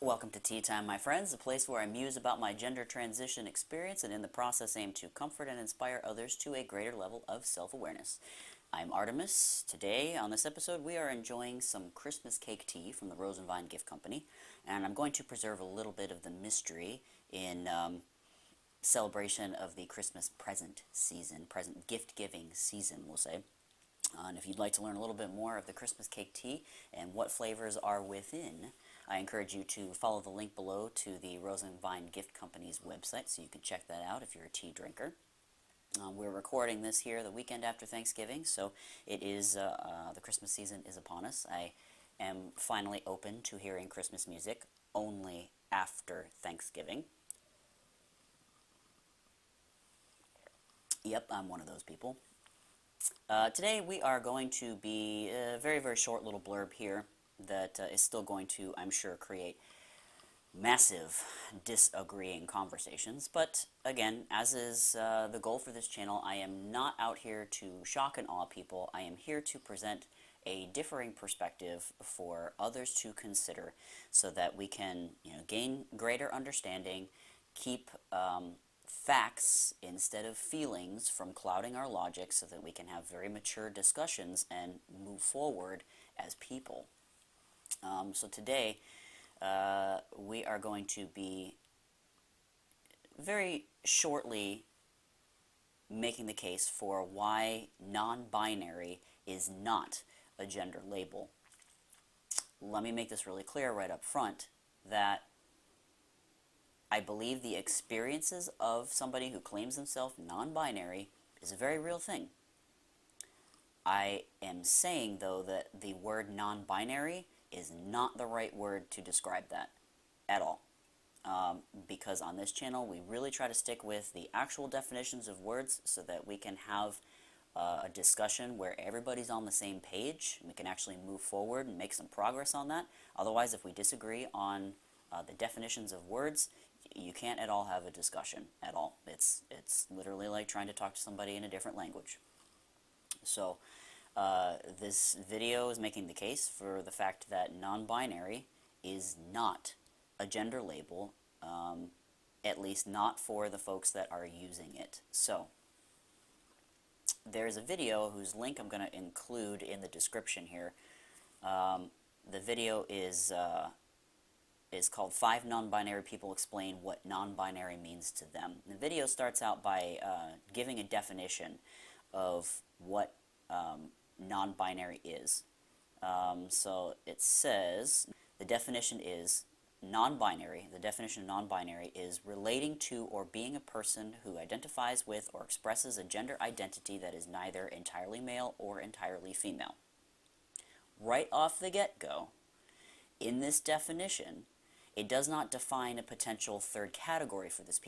Welcome to Tea Time, my friends, a place where I muse about my gender transition experience and in the process aim to comfort and inspire others to a greater level of self-awareness. I'm Artemis. Today, on this episode, we are enjoying some Christmas cake tea from the Rose and Vine Gift Company, and I'm going to preserve a little bit of the mystery in celebration of the Christmas present season, present gift-giving season, we'll say. And if you'd like to learn a little bit more of the Christmas cake tea and what flavors are within, I encourage you to follow the link below to the Rose and Vine Gift Company's website so you can check that out if you're a tea drinker. We're recording this here the weekend after Thanksgiving, so it is the Christmas season is upon us. I am finally open to hearing Christmas music only after Thanksgiving. Yep, I'm one of those people. Today we are going to be a very, very short little blurb here that is still going to, I'm sure, create massive disagreeing conversations. But again, as is the goal for this channel, I am not out here to shock and awe people. I am here to present a differing perspective for others to consider so that we can, gain greater understanding, keep facts instead of feelings from clouding our logic so that we can have very mature discussions and move forward as people. So today we are going to be very shortly making the case for why non-binary is not a gender label. Let me make this really clear right up front that I believe the experiences of somebody who claims themselves non-binary is a very real thing. I am saying, though, that the word non-binary is not the right word to describe that at all. Because on this channel, we really try to stick with the actual definitions of words so that we can have a discussion where everybody's on the same page. We can actually move forward and make some progress on that. Otherwise, if we disagree on the definitions of words, you can't at all have a discussion at all. It's literally like trying to talk to somebody in a different language. So this video is making the case for the fact that non-binary is not a gender label, at least not for the folks that are using it. So there's a video whose link I'm going to include in the description here. The video is called 5 Non-Binary People Explain What Non-Binary Means to Them. The video starts out by giving a definition of what non-binary is. So it says, the definition is non-binary. The definition of non-binary is relating to or being a person who identifies with or expresses a gender identity that is neither entirely male or entirely female. Right off the get-go, in this definition, it does not define a potential third category for these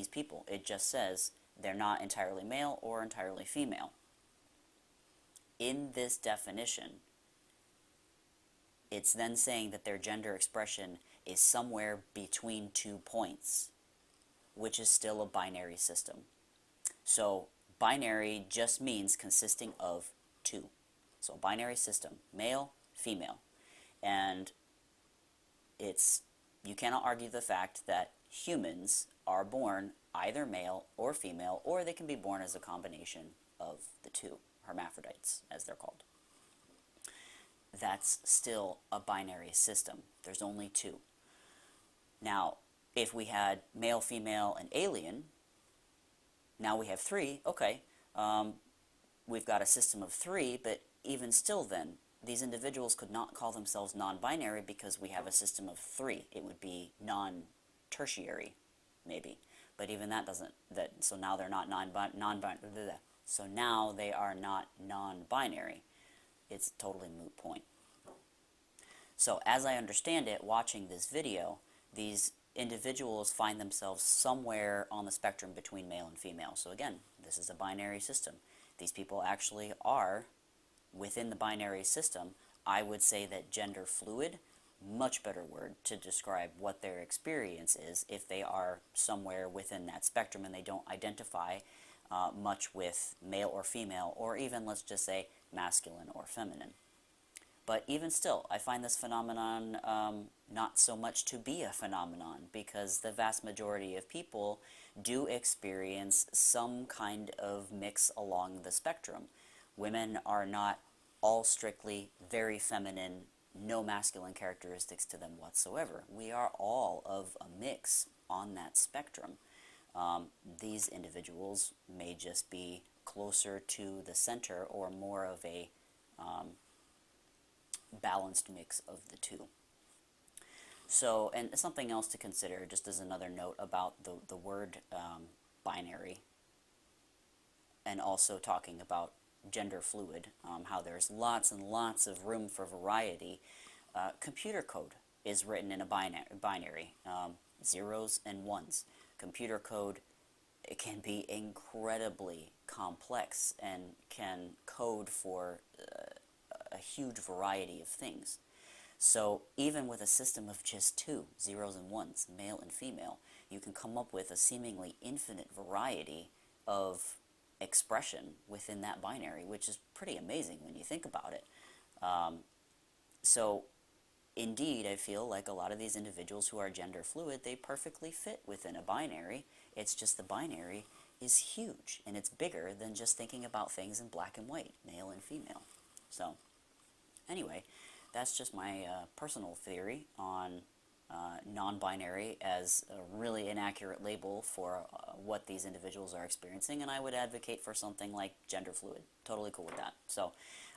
people. It just says they're not entirely male or entirely female. In this definition, it's then saying that their gender expression is somewhere between 2 points, which is still a binary system. So binary just means consisting of 2. So a binary system, male, female. And you cannot argue the fact that humans are born either male or female, or they can be born as a combination of the two, hermaphrodites, as they're called. That's still a binary system. There's only 2. Now, if we had male, female, and alien, now we have 3, okay. We've got a system of 3, but even still then, these individuals could not call themselves non-binary because we have a system of 3. It would be non-tertiary, maybe. But even that doesn't, so now they're not non-binary. So now they are not non-binary. It's a totally moot point. So as I understand it, watching this video, these individuals find themselves somewhere on the spectrum between male and female. So again, this is a binary system. These people actually are within the binary system. I would say that gender fluid, much better word to describe what their experience is if they are somewhere within that spectrum and they don't identify much with male or female, or even, let's just say, masculine or feminine. But even still, I find this phenomenon not so much to be a phenomenon, because the vast majority of people do experience some kind of mix along the spectrum. Women are not all strictly very feminine, no masculine characteristics to them whatsoever. We are all of a mix on that spectrum. These individuals may just be closer to the center or more of a balanced mix of the two. So, and something else to consider, just as another note about the word binary, and also talking about gender fluid, how there's lots and lots of room for variety. Computer code is written in a binary, zeros and ones. Computer code, it can be incredibly complex and can code for a huge variety of things. So even with a system of just two, zeros and ones, male and female, you can come up with a seemingly infinite variety of expression within that binary, which is pretty amazing when you think about it. So indeed, I feel like a lot of these individuals who are gender fluid, they perfectly fit within a binary. It's just the binary is huge, and it's bigger than just thinking about things in black and white, male and female. So anyway, that's just my personal theory on non-binary as a really inaccurate label for what these individuals are experiencing, and I would advocate for something like gender fluid. Totally cool with that. So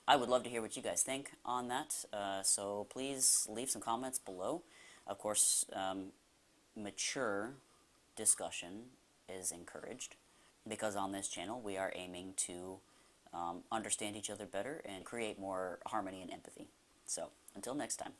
I would love to hear what you guys think on that, so please leave some comments below. Of course, mature discussion is encouraged, because on this channel we are aiming to understand each other better and create more harmony and empathy. So until next time.